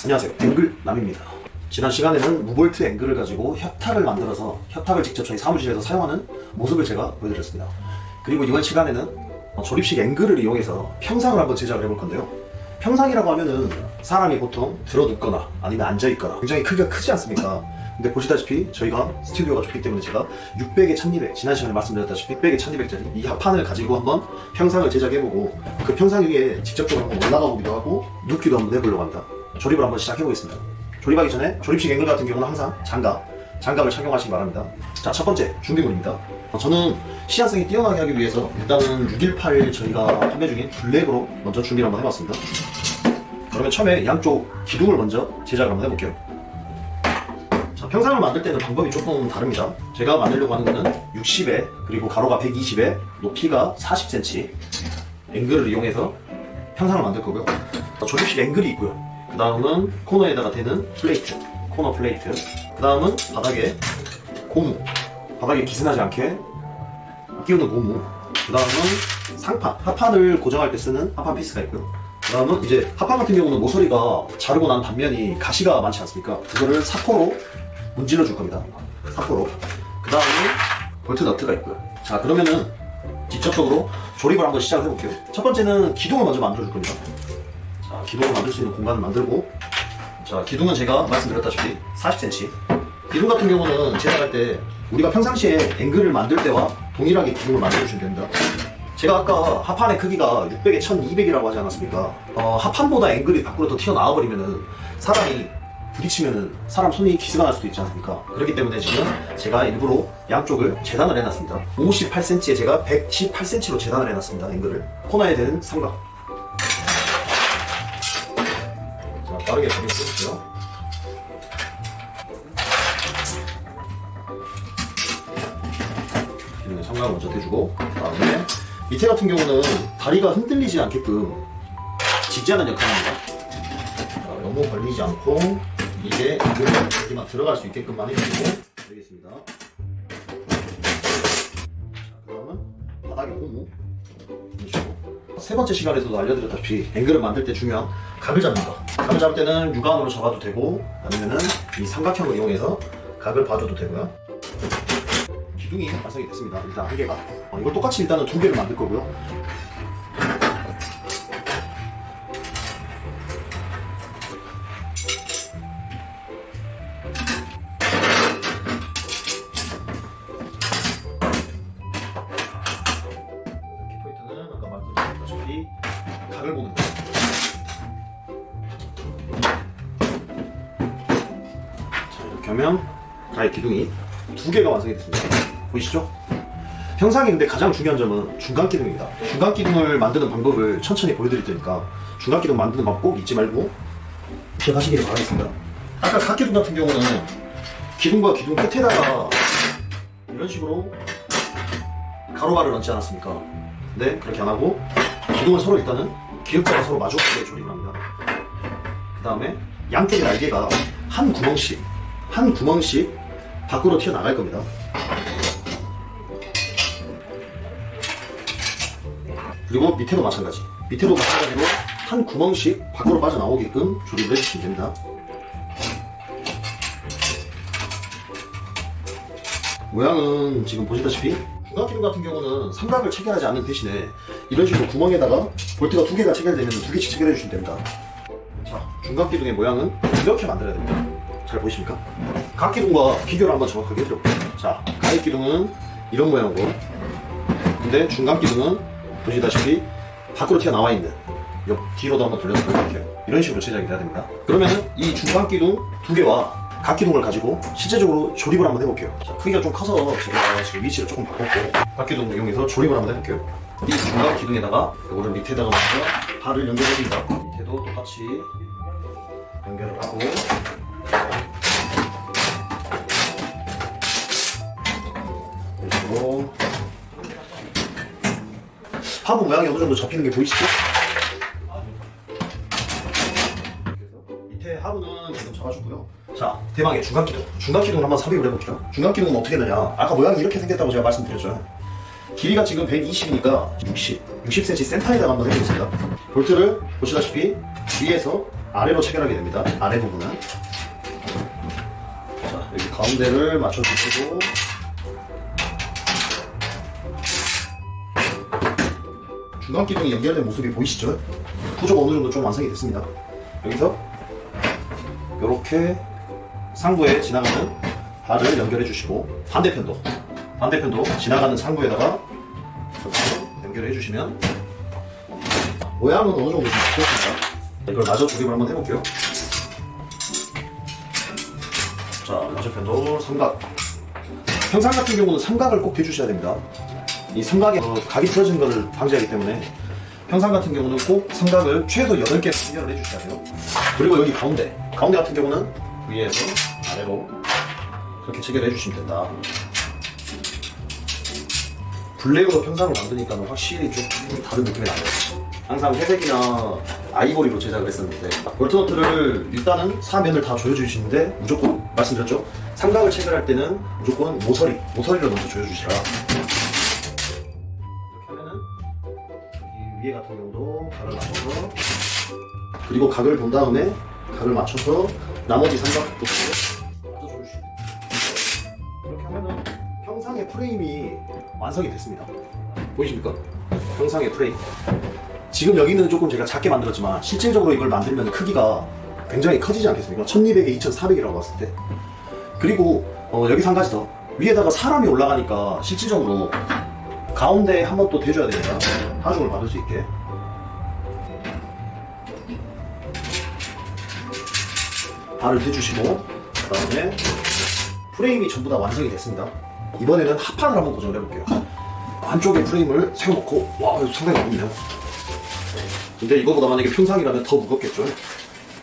안녕하세요, 앵글남입니다. 지난 시간에는 무볼트 앵글을 가지고 협탁을 만들어서 협탁을 직접 저희 사무실에서 사용하는 모습을 제가 보여드렸습니다. 그리고 이번 시간에는 조립식 앵글을 이용해서 평상을 한번 제작을 해볼 건데요. 평상이라고 하면은 사람이 보통 들어 눕거나 아니면 앉아 있거나 굉장히 크기가 크지 않습니까? 근데 보시다시피 저희가 스튜디오가 좋기 때문에 제가 600에 1200, 지난 시간에 말씀드렸다시피 600에 1200짜리 이 합판을 가지고 한번 평상을 제작해보고 그 평상 위에 직접적으로 한번 올라가 보기도 하고 눕기도 한번 해보려고 합니다. 조립을 한번 시작해보겠습니다. 조립하기 전에 조립식 앵글 같은 경우는 항상 장갑을 착용하시기 바랍니다. 자, 첫 번째 준비물입니다. 저는 시야성이 뛰어나게 하기 위해서 일단은 618 저희가 판매 중인 블랙으로 먼저 준비를 한번 해봤습니다. 그러면 처음에 양쪽 기둥을 먼저 제작을 한번 해볼게요. 자, 평상을 만들 때는 방법이 조금 다릅니다. 제가 만들려고 하는 거는 60에 그리고 가로가 120에 높이가 40cm 앵글을 이용해서 평상을 만들 거고요. 조립식 앵글이 있고요. 그 다음은 코너에다가 대는 플레이트, 코너 플레이트. 그 다음은 바닥에 고무, 바닥에 기스나지 않게 끼우는 고무. 그 다음은 상판, 합판을 고정할 때 쓰는 합판 피스가 있고요. 그 다음은 이제 합판 같은 경우는 모서리가 자르고 난 단면이 가시가 많지 않습니까? 그거를 사포로 문질러 줄 겁니다. 사포로. 그 다음에 볼트 너트가 있고요. 자, 그러면은 직접적으로 조립을 한번 시작을 해볼게요. 첫 번째는 기둥을 먼저 만들어 줄 겁니다. 자, 기둥을 만들 수 있는 공간을 만들고, 자, 기둥은 제가 말씀드렸다시피 40cm. 기둥 같은 경우는 제작할 때 우리가 평상시에 앵글을 만들 때와 동일하게 기둥을 만들어주시면 됩니다. 제가 아까 합판의 크기가 600에 1200이라고 하지 않았습니까? 합판보다 앵글이 밖으로 더 튀어나와 버리면은 사람이 부딪히면은 사람 손이 기스가 날 수도 있지 않습니까? 그렇기 때문에 지금 제가 일부러 양쪽을 재단을 해놨습니다. 58cm에 제가 118cm로 재단을 해놨습니다. 앵글을. 코너에 대는 삼각. 자, 빠르게 작용을 해볼게요. 삼각을 먼저 대주고, 그 다음에 밑에 같은 경우는 다리가 흔들리지 않게끔 지지하는 역할입니다. 자, 너무 걸리지 않고 이게 여기만 들어갈 수 있게끔만 해주고 되겠습니다. 자, 그 다음은 바닥에 고무 해주고, 세 번째 시간에서도 알려드렸다시피 앵글을 만들 때 중요한 각을 잡는 거. 각을 잡을 때는 육안으로 잡아도 되고 아니면은 이 삼각형을 이용해서 각을 봐줘도 되고요. 기둥이 완성이 됐습니다. 일단 한 개가. 이걸 똑같이 일단은 두 개를 만들 거고요. 키포인트는 아까 말씀드렸다시피 각을 보는 거. 자, 이렇게 하면 가의 기둥이 두 개가 완성이 됐습니다. 보이시죠? 평상인데 가장 중요한 점은 중간 기둥입니다. 중간 기둥을 만드는 방법을 천천히 보여드릴 테니까 중간 기둥 만드는 방법 꼭 잊지 말고 기억하시기를 바라겠습니다. 아까 각 기둥 같은 경우는 기둥과 기둥 끝에다가 이런 식으로 가로가를 얹지 않았습니까? 근데 그렇게 안 하고 기둥을 서로 일단은 기역자가 서로 마주하게 조립을 합니다. 그 다음에 양쪽의 날개가 한 구멍씩 밖으로 튀어나갈 겁니다. 그리고 밑에도 마찬가지로 한 구멍씩 밖으로 빠져나오게끔 조립을 해주시면 됩니다. 모양은 지금 보시다시피 중간 기둥 같은 경우는 삼각을 체결하지 않는 대신에 이런 식으로 구멍에다가 볼트가 두 개가 체결되면 두 개씩 체결해 주시면 됩니다. 자, 중간 기둥의 모양은 이렇게 만들어야 됩니다. 잘 보이십니까? 각 기둥과 비교를 한번 정확하게 해드려볼게요. 자, 가위 기둥은 이런 모양이고, 근데 중간 기둥은 보시다시피 밖으로 튀어나와 있는 옆 뒤로도 한번 돌려서 보여드릴게요. 이런 식으로 제작이 돼야 됩니다. 그러면은 이 중간 기둥 두 개와 각 기둥을 가지고 실제적으로 조립을 한번 해볼게요. 자, 크기가 좀 커서 제가 지금 위치를 조금 바꿨고 각 기둥을 이용해서 조립을 한번 해볼게요. 이 중간 기둥에다가 이거를 밑에다가 먼저 발을 연결해줍니다. 밑에도 똑같이 연결을 하고, 그리고 하부 모양이 어느 정도 잡히는 게 보이시죠? 밑에 하부는 지금 잡아주고요. 자, 대망의 중간 기둥. 중간 기둥을 한번 삽입을 해볼게요. 중간 기둥은 어떻게 되냐? 아까 모양이 이렇게 생겼다고 제가 말씀드렸죠. 길이가 지금 120이니까 60cm 센터에다가 한번 해보겠습니다. 볼트를 보시다시피 위에서 아래로 체결하게 됩니다. 아래 부분은. 자, 여기 가운데를 맞춰주시고 중간 기둥이 연결된 모습이 보이시죠? 구조가 어느 정도 좀 완성이 됐습니다. 여기서 이렇게 상부에 지나가는 발을 연결해 주시고 반대편도 지나가는 상부에다가 이렇게 연결해 주시면 모양은 어느 정도 좀 바뀌었습니다. 이걸 마저 조립을 한번 해볼게요. 자, 맞은편도 삼각. 평상 같은 경우는 삼각을 꼭 대주셔야 됩니다. 이 삼각에 각이 틀어지는 것을 방지하기 때문에 평상 같은 경우는 꼭 삼각을 최소 8개 연결을 해주셔야 돼요. 그리고 여기 가운데 같은 경우는 위에서 아래로 그렇게 체결해 주시면 된다. 블랙으로 평상을 만드니까 확실히 좀 다른 느낌이 나요. 항상 회색이나 아이보리로 제작을 했었는데 볼트너트를 일단은 사면을 다 조여주시는데 무조건 말씀드렸죠? 삼각을 체결할 때는 무조건 모서리를 먼저 조여주시라. 이렇게 하면은 여기 위에 같은 경우도 각을 맞춰서 그리고 각을 본 다음에 각을 맞춰서 나머지 삼각도 맞춰 조여주시면 이렇게 하면은 평상의 프레임이 완성이 됐습니다. 보이십니까? 평상의 프레임. 지금 여기는 조금 제가 작게 만들었지만 실질적으로 이걸 만들면 크기가 굉장히 커지지 않겠습니까? 1200에 2400이라고 봤을 때. 그리고 여기서 한 가지 더. 위에다가 사람이 올라가니까 실질적으로 가운데에 한 번 또 대줘야 됩니다. 하중을 받을 수 있게. 발을 대주시고 그 다음에 프레임이 전부 다 완성이 됐습니다. 이번에는 합판을 한번 고정을 해볼게요. 한쪽에 프레임을 세워놓고 와, 이거 상당히 무겁네요. 근데 이거보다 만약에 평상이라면 더 무겁겠죠.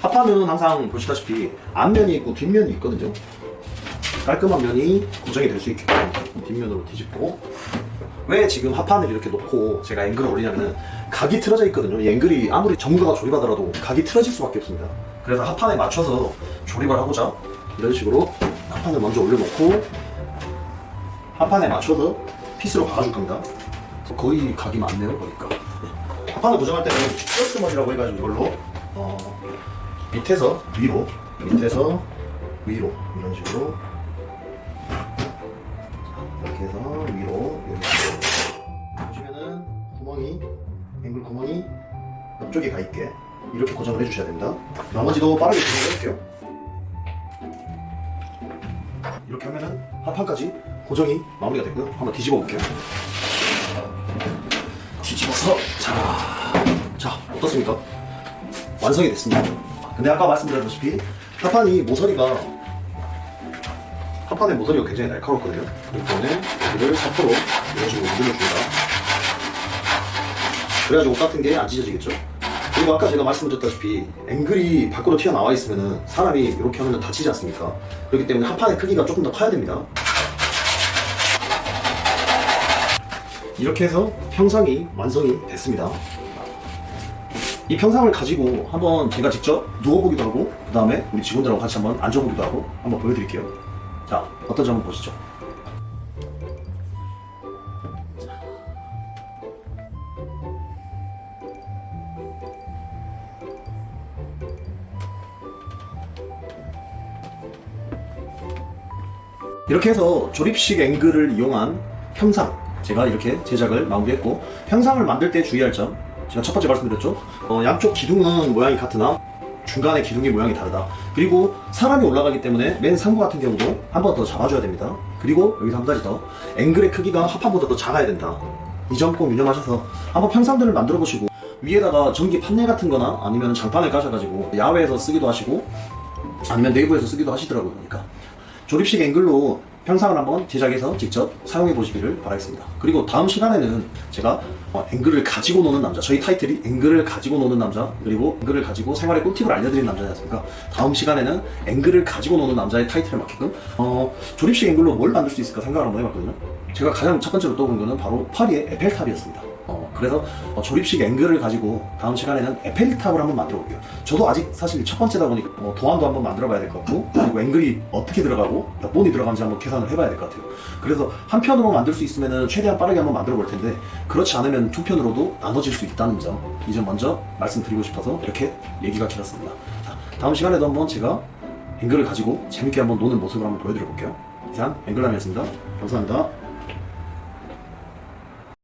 합판은 항상 보시다시피 앞면이 있고 뒷면이 있거든요. 깔끔한 면이 고정이 될 수 있게끔 뒷면으로 뒤집고. 왜 지금 합판을 이렇게 놓고 제가 앵글을 올리냐면 각이 틀어져 있거든요. 이 앵글이 아무리 전문가가 조립하더라도 각이 틀어질 수밖에 없습니다. 그래서 합판에 맞춰서 조립을 하고자 이런 식으로 합판을 먼저 올려놓고 합판에 맞춰서 핏으로 박아줄 겁니다. 거의 각이 많네요, 보니까. 합판을 고정할 때는 플러스머리라고 해가지고 이걸로 밑에서 위로 이런 식으로 이렇게 해서 위로 이렇게 보시면은 앵글 구멍이 옆쪽에 가 있게 이렇게 고정을 해주셔야 됩니다. 나머지도 빠르게 고정을 해볼게요. 이렇게 하면은 합판까지 고정이 마무리가 됐고요. 한번 뒤집어 볼게요. 뒤집어서 자 어떻습니까? 완성이 됐습니다. 근데 아까 말씀드렸다시피 합판의 모서리가 굉장히 날카롭거든요. 그렇기 때문에 여기를 사포로 이런 식으로 눌러줍니다. 그래야지 옷 같은 게 안 찢어지겠죠. 그리고 아까 제가 말씀드렸다시피 앵글이 밖으로 튀어나와 있으면 사람이 이렇게 하면 다치지 않습니까? 그렇기 때문에 합판의 크기가 조금 더 커야 됩니다. 이렇게 해서 평상이 완성이 됐습니다. 이 평상을 가지고 한번 제가 직접 누워보기도 하고 그 다음에 우리 직원들하고 같이 한번 앉아보기도 하고 한번 보여드릴게요. 자, 어떤지 한번 보시죠. 이렇게 해서 조립식 앵글을 이용한 평상, 제가 이렇게 제작을 마무리했고, 평상을 만들 때 주의할 점, 제가 첫 번째 말씀드렸죠. 양쪽 기둥은 모양이 같으나 중간에 기둥의 모양이 다르다. 그리고 사람이 올라가기 때문에 맨 상부 같은 경우도 한 번 더 잡아줘야 됩니다. 그리고 여기서 한 가지 더, 앵글의 크기가 합판보다 더 작아야 된다. 이 점 꼭 유념하셔서 한번 평상들을 만들어 보시고, 위에다가 전기 판넬 같은 거나 아니면 장판을 까셔가지고 야외에서 쓰기도 하시고 아니면 내부에서 쓰기도 하시더라고요. 그러니까 조립식 앵글로 평상을 한번 제작해서 직접 사용해 보시기를 바라겠습니다. 그리고 다음 시간에는 제가 앵글을 가지고 노는 남자, 저희 타이틀이 앵글을 가지고 노는 남자, 그리고 앵글을 가지고 생활의 꿀팁을 알려드리는 남자지 않습니까? 다음 시간에는 앵글을 가지고 노는 남자의 타이틀에 맞게끔 조립식 앵글로 뭘 만들 수 있을까 생각을 한번 해봤거든요. 제가 가장 첫 번째로 떠오른 거는 바로 파리의 에펠탑이었습니다. 그래서 조립식 앵글을 가지고 다음 시간에는 에펠탑을 한번 만들어 볼게요. 저도 아직 사실 첫 번째다 보니까 도안도 한번 만들어 봐야 될 것 같고, 그리고 앵글이 어떻게 들어가고 몇 번이 들어가는지 한번 계산을 해봐야 될 것 같아요. 그래서 한 편으로 만들 수 있으면 최대한 빠르게 한번 만들어 볼 텐데, 그렇지 않으면 두 편으로도 나눠질 수 있다는 점, 이 점 먼저 말씀드리고 싶어서 이렇게 얘기가 길었습니다. 자, 다음 시간에도 한번 제가 앵글을 가지고 재밌게 한번 노는 모습을 한번 보여드려 볼게요. 이상 앵글남이었습니다. 감사합니다.